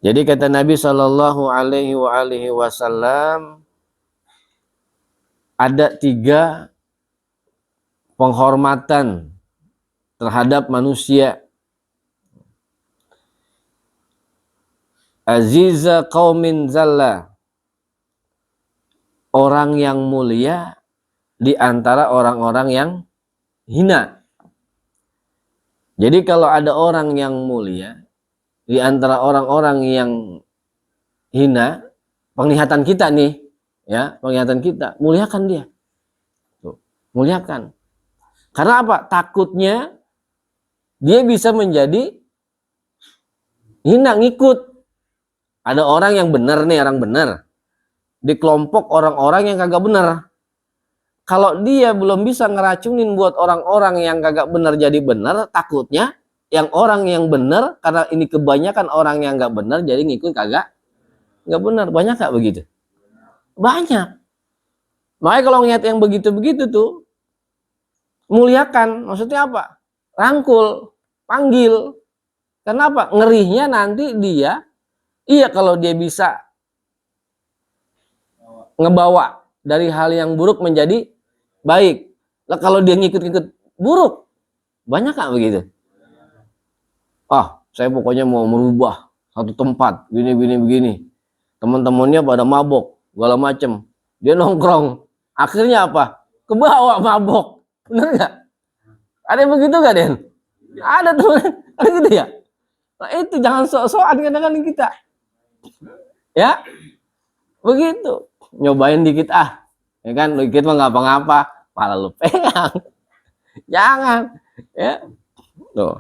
Jadi kata Nabi Shallallahu Alaihi Wasallam, ada 3 penghormatan terhadap manusia. Aziza qaumin zalla, orang yang mulia di antara orang-orang yang hina. Jadi kalau ada orang yang mulia di antara orang-orang yang hina, penglihatan kita nih, ya, penglihatan kita, muliakan dia. Tuh, muliakan. Karena apa? Takutnya dia bisa menjadi hina, ngikut. Ada orang yang benar nih, orang benar. Di kelompok orang-orang yang kagak benar. Kalau dia belum bisa ngeracunin buat orang-orang yang kagak benar jadi benar, takutnya yang orang yang benar, karena ini kebanyakan orang yang nggak benar, jadi ngikut kagak nggak benar. Banyak nggak begitu? Banyak. Makanya kalau ngeliat yang begitu-begitu tuh, muliakan. Maksudnya apa? Rangkul, panggil. Kenapa? Ngerinya nanti dia, iya kalau dia bisa ngebawa dari hal yang buruk menjadi baik. Lah kalau dia ngikut-ngikut buruk, banyak nggak begitu? Saya pokoknya mau merubah satu tempat, begini. Teman-temannya pada mabok, segala macem. Dia nongkrong. Akhirnya apa? Kebawa mabok. Bener nggak? Ada yang begitu nggak, Den? Ada teman, ada gitu ya? Nah itu jangan sok-sokan kadang-kadang kita. Ya, begitu. Nyobain dikit ya kan, dikit mah nggak apa-apa, malah lu pegang. Jangan, ya. Tuh,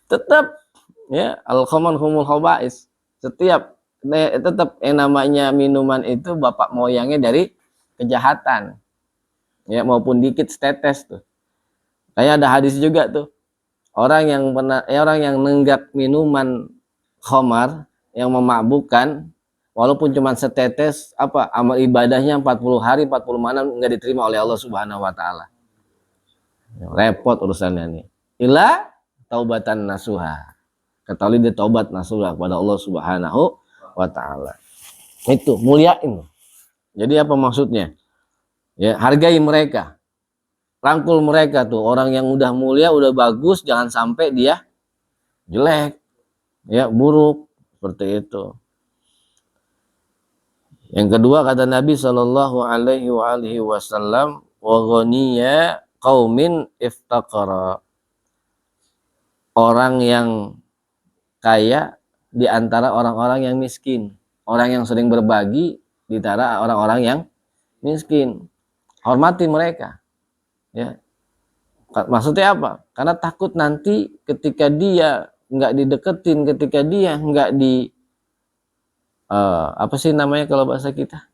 tetap ya al-khamar humul khaba'is. Tetap yang namanya minuman itu bapak moyangnya dari kejahatan. Ya, maupun dikit setetes tuh. Kayak ada hadis juga tuh. Orang yang nenggak minuman khamar yang memabukkan, walaupun cuma setetes, amal ibadahnya 40 hari 40 malam nggak diterima oleh Allah Subhanahu wa taala. Repot urusannya nih. Ila taubatan nasuha. Ketahui dia taubat nasuha kepada Allah Subhanahu wa taala. Itu muliain. Jadi apa maksudnya? Ya, hargai mereka. Rangkul mereka tuh. Orang yang udah mulia, udah bagus, jangan sampai dia jelek. Ya, buruk seperti itu. Yang kedua kata Nabi Shallallahu Alaihi Wasallam, wa ghaniya qaumin iftaqara, orang yang kaya di antara orang-orang yang miskin, orang yang sering berbagi di antara orang-orang yang miskin. Hormati mereka, ya. Maksudnya apa? Karena takut nanti ketika dia nggak dideketin, ketika dia nggak apa sih namanya kalau bahasa kita,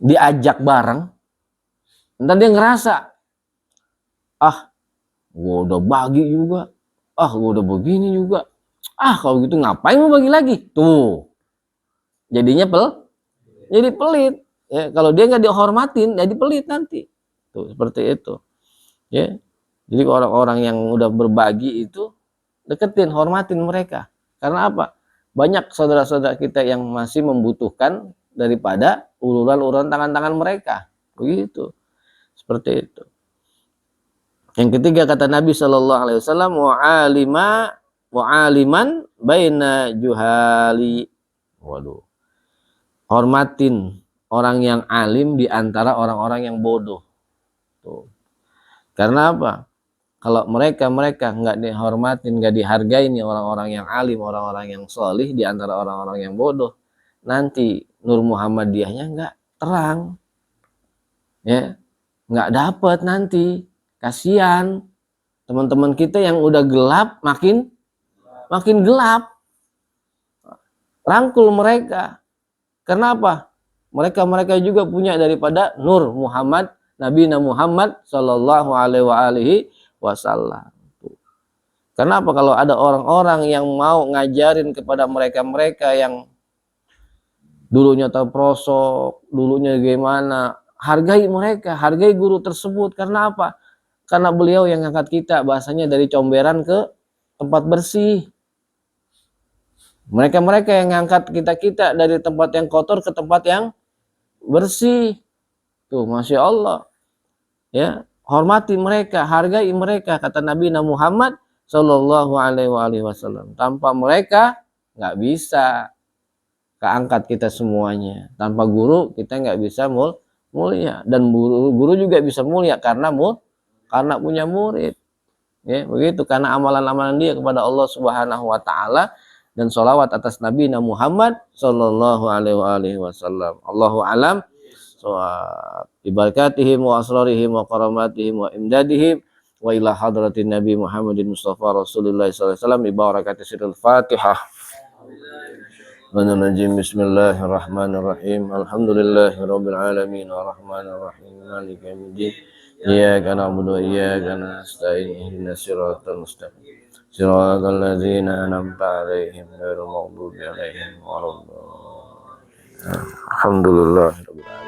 diajak bareng, ntar dia ngerasa gue udah bagi juga, gue udah begini juga, kalau gitu ngapain mau bagi lagi, tuh jadinya jadi pelit ya. Kalau dia nggak dihormatin jadi pelit nanti tuh, seperti itu ya. Jadi orang-orang yang udah berbagi itu deketin, hormatin mereka. Karena apa? Banyak saudara-saudara kita yang masih membutuhkan daripada uluran-uluran tangan-tangan mereka. Begitu. Seperti itu. Yang ketiga kata Nabi Shallallahu Alaihi Wasallam, wa'aliman baina juhali. Waduh. Hormatin orang yang alim di antara orang-orang yang bodoh. Tuh. Karena apa? Kalau mereka nggak dihormatin, nggak dihargai nih orang-orang yang alim, orang-orang yang solih di antara orang-orang yang bodoh, nanti Nur Muhammadiyahnya nggak terang, ya, nggak dapat nanti. Kasihan teman-teman kita yang udah gelap makin gelap. Rangkul mereka. Kenapa? Mereka juga punya daripada Nur Muhammad, Nabi Muhammad Sallallahu Alaihi Wasallam. Kenapa? Kalau ada orang-orang yang mau ngajarin kepada mereka yang dulunya terprosok, dulunya gimana, hargai mereka, hargai guru tersebut. Karena apa? Karena beliau yang ngangkat kita, bahasanya dari comberan ke tempat bersih. Mereka-mereka yang ngangkat kita-kita dari tempat yang kotor ke tempat yang bersih. Tuh, Masya Allah. Ya, hormati mereka, hargai mereka, kata Nabi Muhammad Shallallahu Alaihi Wasallam. Tanpa mereka nggak bisa keangkat kita semuanya. Tanpa guru kita nggak bisa mulia, dan guru juga bisa mulia karena punya murid. Ya, begitu, karena amalan-amalan dia kepada Allah Subhanahu wa taala dan sholawat atas Nabi Muhammad Shallallahu Alaihi Wasallam. Allahu alam. Ibarakatihim wa asrarihim wa karamatihim wa imdadihim wa ila hadratin Nabi Muhammadin Mustafa Rasulullah sallallahu alaihi wasallam bi barakati sirril Fatihah. Bismillahirrahmanirrahim. Alhamdulillahirabbil alamin arrahmanir rahim maliki yaumiddin. Iyyaka na'budu wa iyyaka nasta'in ihdinas siratal mustaqim. Siratal ladzina an'amta 'alaihim ghairil maghdubi 'alaihim waladdallin. Alhamdulillahirabbil alamin.